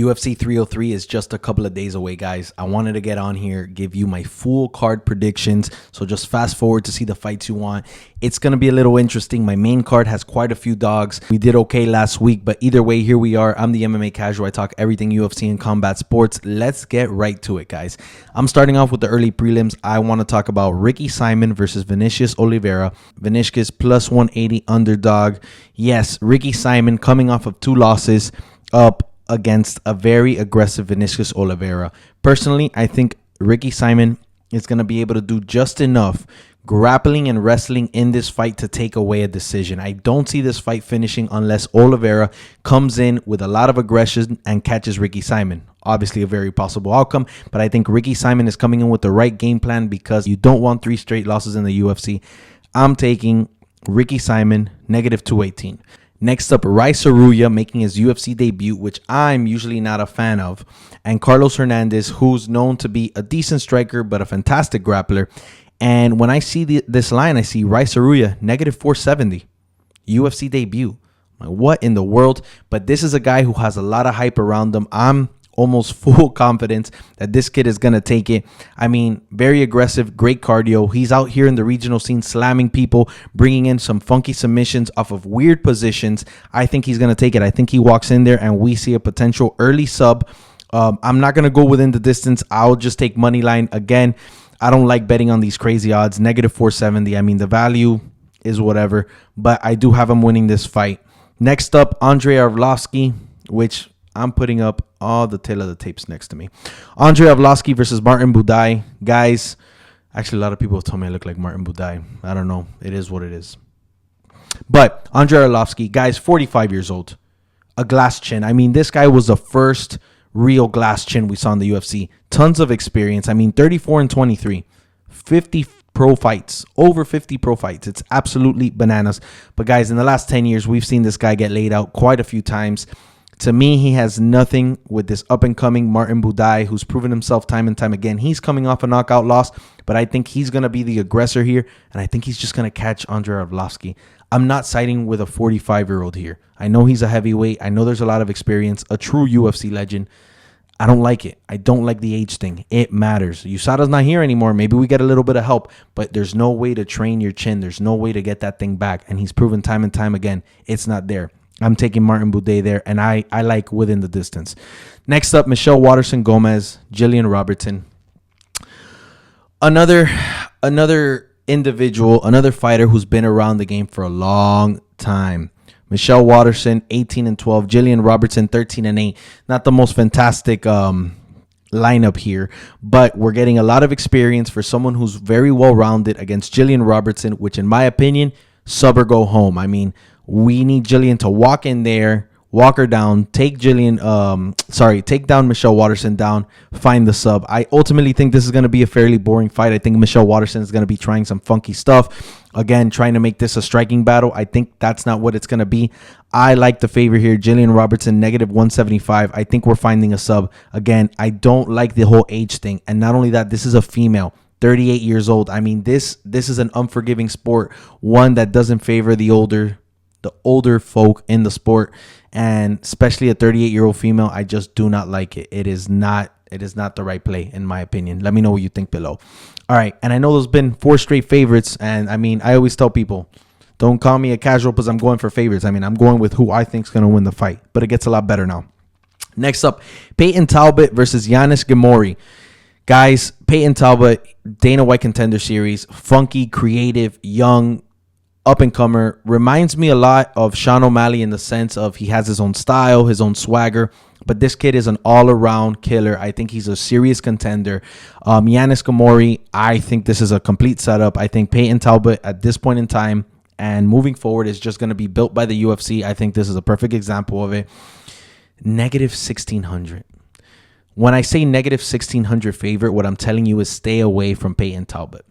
UFC 303 is just a couple of days away, guys. I wanted to get on here, give you my full card predictions. So just fast forward to see the fights you want. It's going to be a little interesting. My main card has quite a few dogs. We did okay last week, but either way, here we are. I'm the MMA Casual. I talk everything UFC and combat sports. Let's get right to it, guys. I'm starting off with the early prelims. I want to talk about Ricky Simon versus Vinicius Oliveira. Vinicius plus 180 underdog. Yes, Ricky Simon coming off of 2 losses up against a very aggressive Vinicius Oliveira. Personally, I think Ricky Simon is going to be able to do just enough grappling and wrestling in this fight to take away a decision. I don't see this fight finishing unless Oliveira comes in with a lot of aggression and catches Ricky Simon. Obviously a very possible outcome, but I think Ricky Simon is coming in with the right game plan because you don't want 3 straight losses in the UFC. I'm taking Ricky Simon negative 218. Next up, Rice Aruya making his UFC debut, which I'm usually not a fan of, and Carlos Hernandez, who's known to be a decent striker but a fantastic grappler. And when I see this line, I see Rice Aruya negative 470 UFC debut. Like, what in the world? But this is a guy who has a lot of hype around him. I'm almost full confidence that this kid is going to take it. I mean, very aggressive, great cardio. He's out here in the regional scene slamming people, bringing in some funky submissions off of weird positions. I think he's going to take it. I think he walks in there and we see a potential early sub. I'm not going to go within the distance. I'll just take money line. Again, I don't like betting on these crazy odds. Negative 470. I mean, the value is whatever, but I do have him winning this fight. Next up, Andrei Arlovski, which I'm putting up all the tail of the tapes next to me. Andrei Arlovski versus Martin Buday. Guys, actually, a lot of people have told me I look like Martin Buday. I don't know. It is what it is. But Andrei Arlovski, guys, 45 years old. A glass chin. I mean, this guy was the first real glass chin we saw in the UFC. Tons of experience. I mean, 34 and 23. 50 pro fights. Over 50 pro fights. It's absolutely bananas. But, guys, in the last 10 years, we've seen this guy get laid out quite a few times. To me, he has nothing with this up-and-coming Martin Buday, who's proven himself time and time again. He's coming off a knockout loss, but I think he's going to be the aggressor here, and I think he's just going to catch Andrei Arlovski. I'm not siding with a 45-year-old here. I know he's a heavyweight. I know there's a lot of experience, a true UFC legend. I don't like it. I don't like the age thing. It matters. USADA's not here anymore. Maybe we get a little bit of help, but there's no way to train your chin. There's no way to get that thing back, and he's proven time and time again it's not there. I'm taking Martin Buday there, and I like within the distance. Next up, Michelle Waterson Gomez, Jillian Robertson. Another individual, another fighter who's been around the game for a long time. Michelle Waterson, 18 and 12. Jillian Robertson, 13 and 8. Not the most fantastic lineup here, but we're getting a lot of experience for someone who's very well-rounded against Jillian Robertson, which in my opinion, sub or go home. I mean, we need Jillian to walk in there, walk her down, take down Michelle Waterson down, find the sub. I ultimately think this is going to be a fairly boring fight. I think Michelle Waterson is going to be trying some funky stuff. Again, trying to make this a striking battle. I think that's not what it's going to be. I like the favor here. Jillian Robertson, negative 175. I think we're finding a sub. Again, I don't like the whole age thing. And not only that, this is a female. 38 years old. I mean, this is an unforgiving sport. One that doesn't favor the older folk in the sport, and especially a 38-year-old female. I just do not like it. It is not the right play, in my opinion. Let me know what you think below. All right, and I know there's been 4 straight favorites, and I mean, I always tell people, don't call me a casual because I'm going for favorites. I mean, I'm going with who I think is going to win the fight, but it gets a lot better now. Next up, Peyton Talbot versus Yanis Gamori. Guys, Peyton Talbot, Dana White Contender Series, funky, creative, young, up-and-comer, reminds me a lot of Sean O'Malley in the sense of he has his own style, his own swagger, but this kid is an all-around killer. I think he's a serious contender. Yanis Gamori, I think this is a complete setup. I think Peyton Talbot at this point in time and moving forward is just going to be built by the UFC. I think this is a perfect example of it. Negative 1,600. When I say negative 1,600 favorite, what I'm telling you is stay away from Peyton Talbot.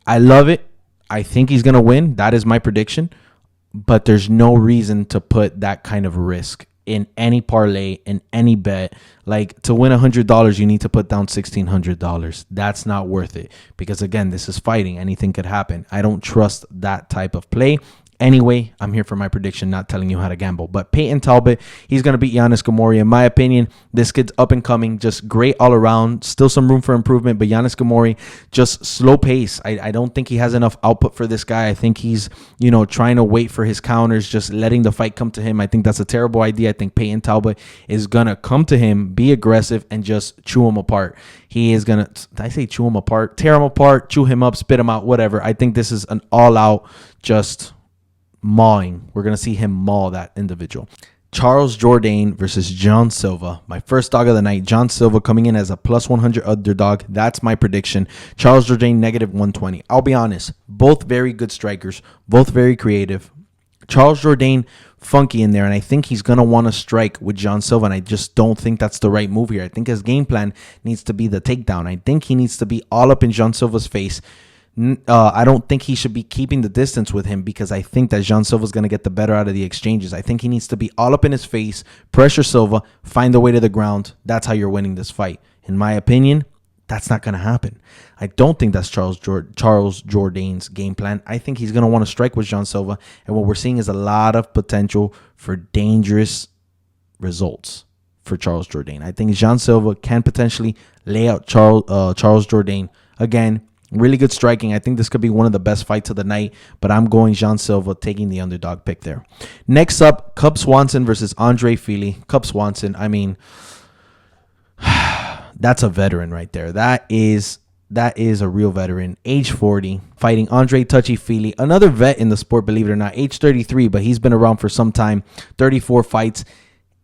I love it. I think he's going to win. That is my prediction. But there's no reason to put that kind of risk in any parlay, in any bet. Like, to win $100, you need to put down $1,600. That's not worth it. Because, again, this is fighting. Anything could happen. I don't trust that type of play. Anyway, I'm here for my prediction, not telling you how to gamble. But Peyton Talbot, he's going to beat Giannis Gamori. In my opinion, this kid's up and coming, just great all around. Still some room for improvement, but Giannis Gamori, just slow pace. I don't think he has enough output for this guy. I think he's, trying to wait for his counters, just letting the fight come to him. I think that's a terrible idea. I think Peyton Talbot is going to come to him, be aggressive, and just chew him apart. He is going to, did I say chew him apart? Tear him apart, chew him up, spit him out, whatever. I think this is an all-out just mauling. We're going to see him maul that individual. Charles Jordane versus John Silva. My first dog of the night. John Silva coming in as a plus 100 underdog. That's my prediction. Charles Jordane negative 120. I'll be honest. Both very good strikers. Both very creative. Charles Jordane funky in there, and I think he's going to want to strike with John Silva, and I just don't think that's the right move here. I think his game plan needs to be the takedown. I think he needs to be all up in John Silva's face. I don't think he should be keeping the distance with him because I think that John Silva is going to get the better out of the exchanges. I think he needs to be all up in his face, pressure Silva, find the way to the ground. That's how you're winning this fight. In my opinion, that's not going to happen. I don't think that's Charles Jordane's game plan. I think he's going to want to strike with John Silva, and what we're seeing is a lot of potential for dangerous results for Charles Jordane. I think John Silva can potentially lay out Charles Jordane again. Really good striking. I think this could be one of the best fights of the night, but I'm going John Silva, taking the underdog pick there. Next up, Cub Swanson versus Andre Fili. Cub Swanson, I mean, that's a veteran right there. That is a real veteran. Age 40, fighting Andre Touchy Fili, another vet in the sport, believe it or not. Age 33, but he's been around for some time. 34 fights.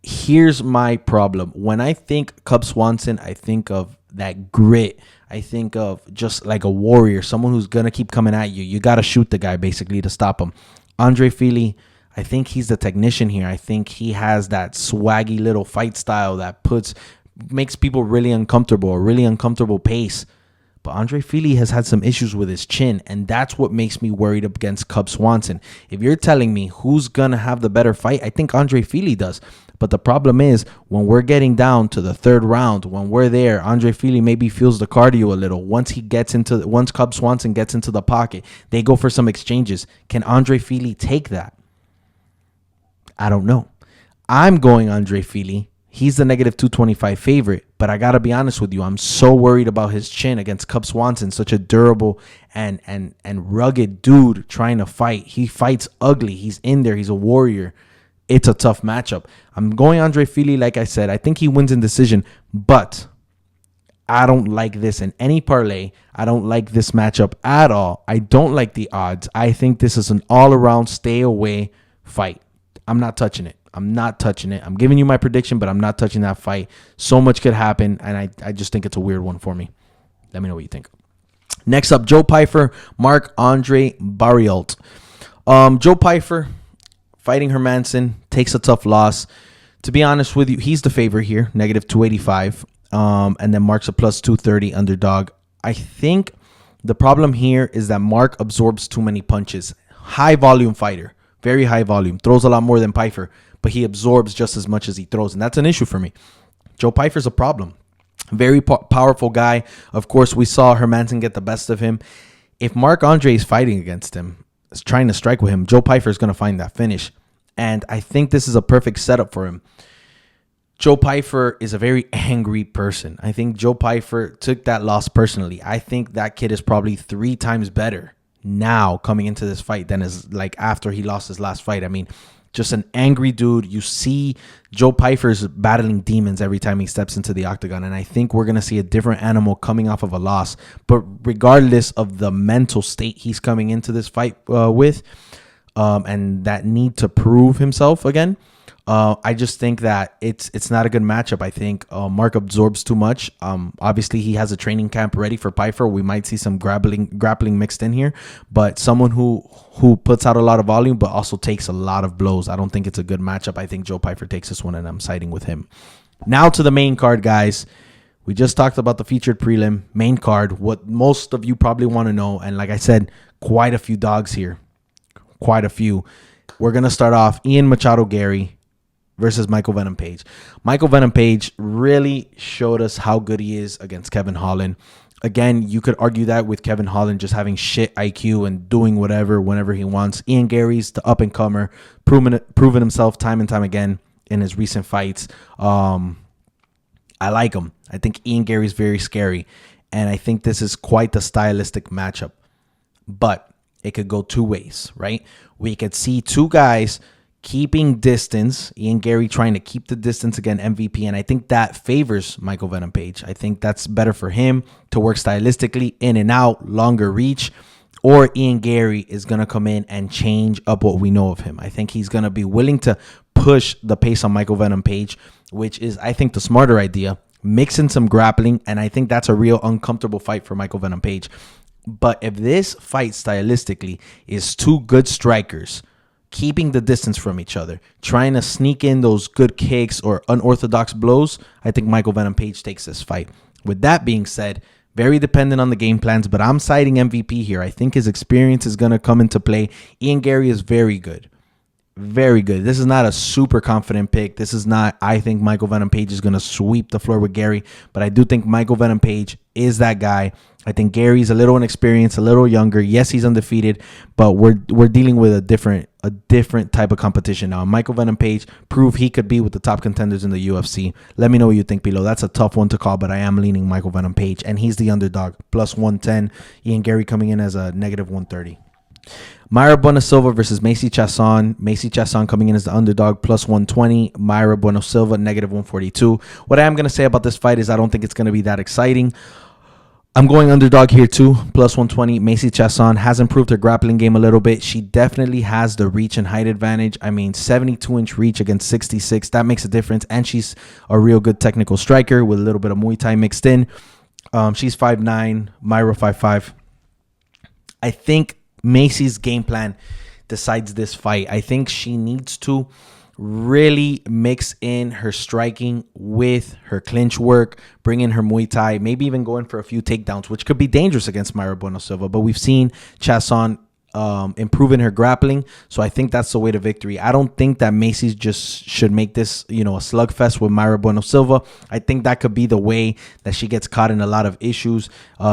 Here's my problem. When I think Cub Swanson, I think of that grit. I think of just like a warrior, someone who's going to keep coming at you. You got to shoot the guy basically to stop him. Andre Fili, I think he's the technician here. I think he has that swaggy little fight style that makes people really uncomfortable, a really uncomfortable pace. But Andre Fili has had some issues with his chin, and that's what makes me worried against Cub Swanson. If you're telling me who's going to have the better fight, I think Andre Fili does. But the problem is, when we're getting down to the third round, when we're there, Andre Fili maybe feels the cardio a little. Once Cub Swanson gets into the pocket, they go for some exchanges. Can Andre Fili take that? I don't know. I'm going Andre Fili. He's the negative 225 favorite, but I got to be honest with you. I'm so worried about his chin against Cub Swanson, such a durable and rugged dude trying to fight. He fights ugly. He's in there. He's a warrior. It's a tough matchup. I'm going Andre Fili, like I said. I think he wins in decision, but I don't like this in any parlay. I don't like this matchup at all. I don't like the odds. I think this is an all-around stay-away fight. I'm not touching it. I'm not touching it. I'm giving you my prediction, but I'm not touching that fight. So much could happen, and I just think it's a weird one for me. Let me know what you think. Next up, Joe Pyfer, Marc-Andre Barriault. Joe Pyfer, fighting Hermanson, takes a tough loss. To be honest with you, he's the favorite here, negative 285. And then Mark's a plus 230 underdog. I think the problem here is that Mark absorbs too many punches. High volume fighter, very high volume, throws a lot more than Pyfer, but he absorbs just as much as he throws, and that's an issue for me. Joe Pyfer's a problem. Very powerful guy. Of course, we saw Hermanson get the best of him. If Marc-Andre is fighting against him, is trying to strike with him, Joe Pyfer is going to find that finish. And I think this is a perfect setup for him. Joe Pyfer is a very angry person. I think Joe Pyfer took that loss personally. I think that kid is probably 3 times better now coming into this fight than is like after he lost his last fight. I mean, just an angry dude. You see Joe Pyfer's battling demons every time he steps into the octagon. And I think we're going to see a different animal coming off of a loss. But regardless of the mental state he's coming into this fight with, and that need to prove himself again, I just think that it's not a good matchup. I think Mark absorbs too much. Obviously, he has a training camp ready for Pyfer. We might see some grappling mixed in here, but someone who puts out a lot of volume but also takes a lot of blows. I don't think it's a good matchup. I think Joe Pyfer takes this one, and I'm siding with him. Now to the main card, guys. We just talked about the featured prelim, main card, what most of you probably want to know. And like I said, quite a few dogs here. Quite a few. We're going to start off Ian Machado Gary versus Michael Venom Page. Michael Venom Page really showed us how good he is against Kevin Holland. Again, you could argue that with Kevin Holland just having shit IQ and doing whatever whenever he wants. Ian Gary's the up and comer, proven himself time and time again in his recent fights. I like him. I think Ian Gary's very scary, and I think this is quite the stylistic matchup. But it could go two ways, right? We could see two guys keeping distance. Ian Gary trying to keep the distance against MVP, and I think that favors Michael Venom Page. I think that's better for him to work stylistically, in and out, longer reach. Or Ian Gary is going to come in and change up what we know of him. I think he's going to be willing to push the pace on Michael Venom Page, which is, I think, the smarter idea. Mix in some grappling, and I think that's a real uncomfortable fight for Michael Venom Page. But if this fight stylistically is two good strikers keeping the distance from each other, trying to sneak in those good kicks or unorthodox blows, I think Michael Venom Page takes this fight. With that being said, very dependent on the game plans, but I'm siding MVP here. I think his experience is going to come into play. Ian Gary is very good. Very good. This is not a super confident pick. This is not, I think Michael Venom Page is going to sweep the floor with Gary, but I do think Michael Venom Page is that guy. I think Gary's a little inexperienced, a little younger. Yes, he's undefeated, but we're dealing with a different type of competition now. Michael Venom Page proved he could be with the top contenders in the UFC. Let me know what you think below. That's a tough one to call, but I am leaning Michael Venom Page, and he's the underdog, plus 110. Ian Gary coming in as a negative 130. Mayra Bueno Silva versus Macy Chasson. Macy Chasson coming in as the underdog, plus 120. Mayra Bueno Silva, negative 142. What I am going to say about this fight is I don't think it's going to be that exciting. I'm going underdog here too, plus 120. Macy Chasson has improved her grappling game a little bit. She definitely has the reach and height advantage. I mean, 72-inch reach against 66. That makes a difference. And she's a real good technical striker with a little bit of Muay Thai mixed in. She's 5'9", Mayra 5'5". I think Macy's game plan decides this fight. I think she needs to really mix in her striking with her clinch work, bring in her Muay Thai, maybe even going for a few takedowns, which could be dangerous against Mayra Bueno Silva. But we've seen Chasson improving her grappling, so I think that's the way to victory. I don't think that Macy's just should make this, a slugfest with Mayra Bueno Silva. I think that could be the way that she gets caught in a lot of issues,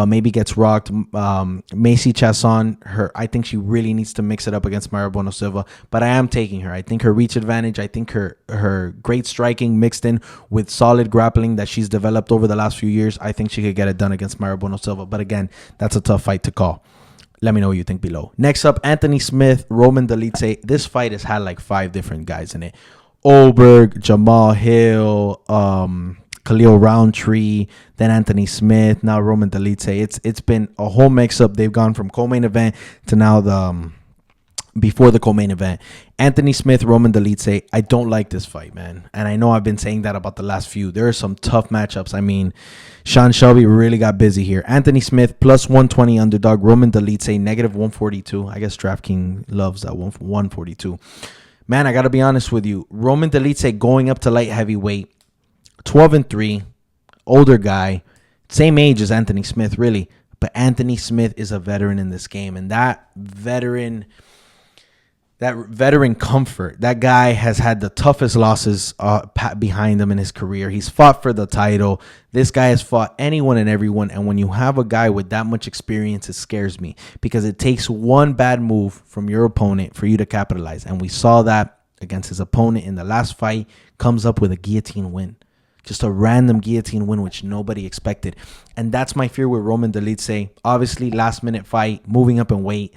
maybe gets rocked. Macy Chasson, I think she really needs to mix it up against Mayra Bueno Silva, but I am taking her. I think her reach advantage, I think her great striking mixed in with solid grappling that she's developed over the last few years, I think she could get it done against Mayra Bueno Silva. But again, that's a tough fight to call. Let me know what you think below. Next up, Anthony Smith, Roman Dolidze. This fight has had like 5 different guys in it. Oberg, Jamal Hill, Khalil Roundtree, then Anthony Smith, now Roman Dolidze. It's been a whole mix-up. They've gone from co-main event to now before the co-main event. Anthony Smith, Roman Dolidze. I don't like this fight, man. And I know I've been saying that about the last few. There are some tough matchups. I mean, Sean Shelby really got busy here. Anthony Smith, plus 120 underdog. Roman Dolidze, negative 142. I guess DraftKings loves that 142. Man, I got to be honest with you. Roman Dolidze going up to light heavyweight, 12-3, older guy, same age as Anthony Smith, really. But Anthony Smith is a veteran in this game, and that veteran comfort, that guy has had the toughest losses behind him in his career. He's fought for the title. This guy has fought anyone and everyone. And when you have a guy with that much experience, it scares me because it takes one bad move from your opponent for you to capitalize. And we saw that against his opponent in the last fight, comes up with a guillotine win. Just a random guillotine win, which nobody expected. And that's my fear with Roman Dolidze. Obviously, last minute fight, moving up in weight.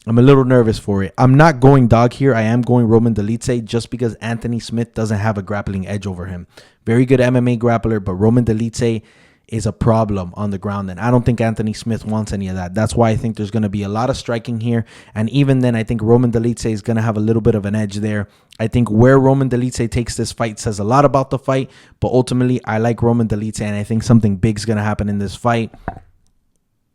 I'm a little nervous for it. I'm not going dog here. I am going Roman Dolidze just because Anthony Smith doesn't have a grappling edge over him. Very good MMA grappler, but Roman Dolidze is a problem on the ground, and I don't think Anthony Smith wants any of that. That's why I think there's going to be a lot of striking here, and even then, I think Roman Dolidze is going to have a little bit of an edge there. I think where Roman Dolidze takes this fight says a lot about the fight, but ultimately, I like Roman Dolidze, and I think something big is going to happen in this fight.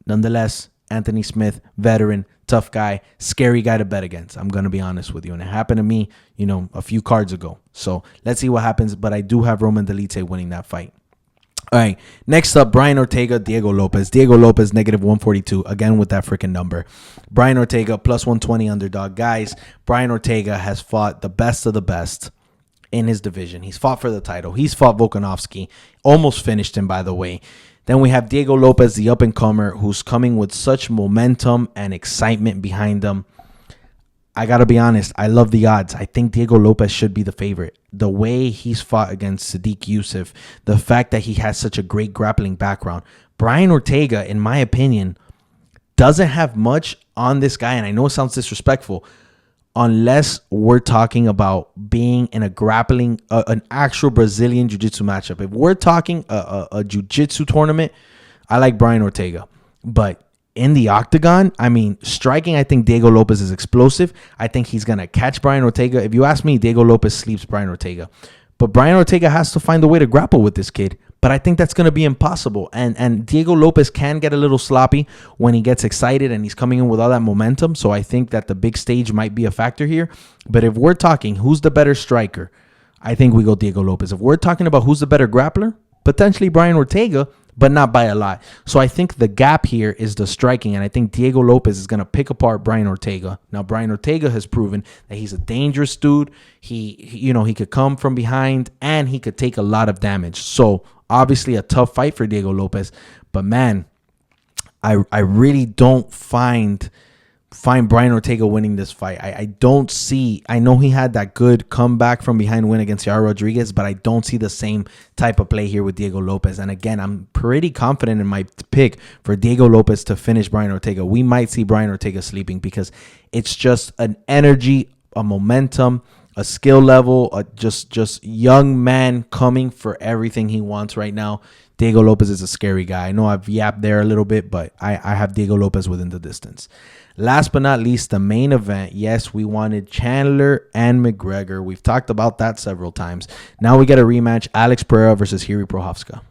Nonetheless, Anthony Smith, veteran, tough guy, scary guy to bet against. I'm going to be honest with you. And it happened to me, a few cards ago. So let's see what happens. But I do have Roman Dolidze winning that fight. All right. Next up, Brian Ortega, Diego Lopes. Diego Lopes, negative 142. Again, with that freaking number. Brian Ortega, plus 120 underdog. Guys, Brian Ortega has fought the best of the best in his division. He's fought for the title. He's fought Volkanovski. Almost finished him, by the way. Then we have Diego Lopes, the up-and-comer, who's coming with such momentum and excitement behind him. I got to be honest, I love the odds. I think Diego Lopes should be the favorite. The way he's fought against Sadiq Youssef, the fact that he has such a great grappling background. Brian Ortega, in my opinion, doesn't have much on this guy, and I know it sounds disrespectful, unless we're talking about being in a grappling, an actual Brazilian jiu-jitsu matchup. If we're talking a jiu-jitsu tournament, I like Brian Ortega. But in the octagon, I mean, striking, I think Diego Lopes is explosive. I think he's going to catch Brian Ortega. If you ask me, Diego Lopes sleeps Brian Ortega. But Brian Ortega has to find a way to grapple with this kid. But I think that's going to be impossible. And Diego Lopes can get a little sloppy when he gets excited and he's coming in with all that momentum. So I think that the big stage might be a factor here. But if we're talking who's the better striker, I think we go Diego Lopes. If we're talking about who's the better grappler, potentially Brian Ortega, but not by a lot. So I think the gap here is the striking, and I think Diego Lopes is going to pick apart Brian Ortega. Now, Brian Ortega has proven that he's a dangerous dude. He could come from behind, and he could take a lot of damage. So obviously a tough fight for Diego Lopes. But man, I really don't find Brian Ortega winning this fight. I don't see. I know he had that good comeback from behind win against Yair Rodriguez, but I don't see the same type of play here with Diego Lopes. And again, I'm pretty confident in my pick for Diego Lopes to finish Brian Ortega. We might see Brian Ortega sleeping because it's just an energy, a momentum, a skill level, just young man coming for everything he wants right now. Diego Lopes is a scary guy. I know I've yapped there a little bit, but I have Diego Lopes within the distance. Last but not least, the main event. Yes, we wanted Chandler and McGregor. We've talked about that several times. Now we get a rematch, Alex Pereira versus Jiri Prochazka.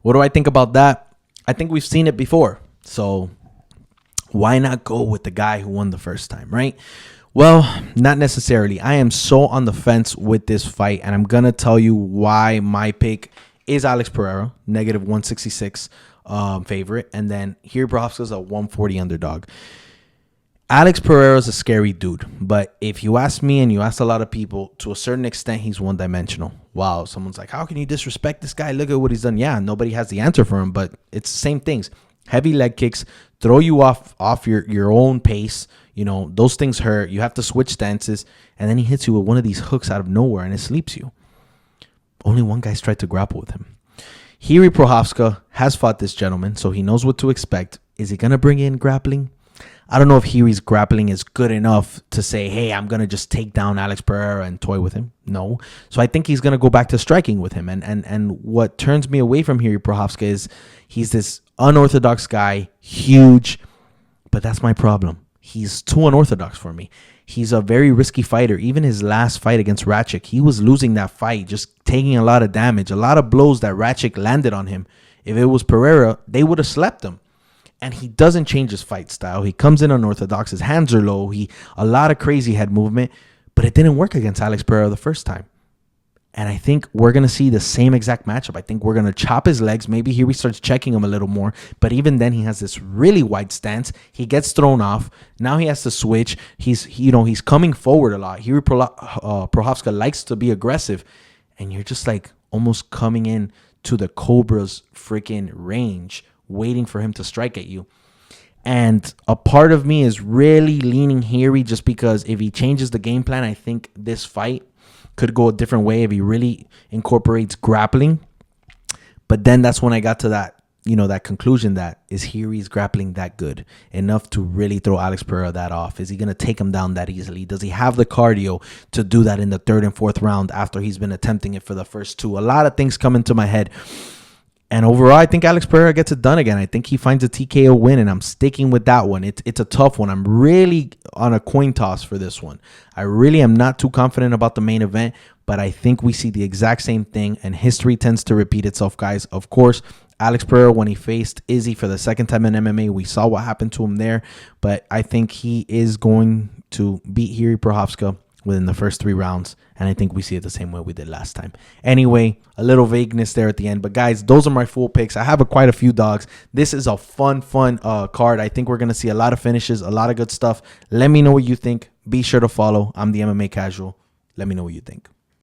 What do I think about that? I think we've seen it before. So why not go with the guy who won the first time, right? Well, not necessarily. I am so on the fence with this fight, and I'm going to tell you why my pick is Alex Pereira, negative 166 favorite, and then Jiri Prochazka is a 140 underdog. Alex Pereira is a scary dude, but if you ask me and you ask a lot of people, to a certain extent, he's one-dimensional. Wow, someone's like, how can you disrespect this guy? Look at what he's done. Yeah, nobody has the answer for him, but it's the same things. Heavy leg kicks, throw you off your own pace. You know, those things hurt. You have to switch stances, and then he hits you with one of these hooks out of nowhere, and it sleeps you. Only one guy's tried to grapple with him. Jiri Prochazka has fought this gentleman, so he knows what to expect. Is he going to bring in grappling? I don't know if Jiri's grappling is good enough to say, hey, I'm going to just take down Alex Pereira and toy with him. No. So I think he's going to go back to striking with him. And what turns me away from Jiri Prochazka is he's this unorthodox guy, huge, but that's my problem. He's too unorthodox for me. He's a very risky fighter. Even his last fight against Ratchik, he was losing that fight, just taking a lot of damage, a lot of blows that Ratchik landed on him. If it was Pereira, they would have slept him. And he doesn't change his fight style. He comes in unorthodox. His hands are low. A lot of crazy head movement, but it didn't work against Alex Pereira the first time. And I think we're going to see the same exact matchup. I think we're going to chop his legs. Maybe here we start checking him a little more. But even then, he has this really wide stance. He gets thrown off. Now he has to switch. He's coming forward a lot. Jiri Prochazka likes to be aggressive. And you're just like almost coming in to the Cobra's freaking range, waiting for him to strike at you. And a part of me is really leaning Jiri just because if he changes the game plan, I think this fight could go a different way if he really incorporates grappling. But then that's when I got to that conclusion that is Jiri's grappling that good enough to really throw Alex Pereira that off? Is he going to take him down that easily? Does he have the cardio to do that in the third and fourth round after he's been attempting it for the first two? A lot of things come into my head. And overall, I think Alex Pereira gets it done again. I think he finds a TKO win, and I'm sticking with that one. It's a tough one. I'm really on a coin toss for this one. I really am not too confident about the main event, but I think we see the exact same thing, and history tends to repeat itself, guys. Of course, Alex Pereira, when he faced Izzy for the second time in MMA, we saw what happened to him there, but I think he is going to beat Jiri Prochazka within the first 3 rounds, and I think we see it the same way we did last time. Anyway, a little vagueness there at the end, but guys, those are my full picks. I have quite a few dogs. This is a fun card. I think we're going to see a lot of finishes, a lot of good stuff. Let me know what you think. Be sure to follow. I'm the MMA Casual. Let me know what you think.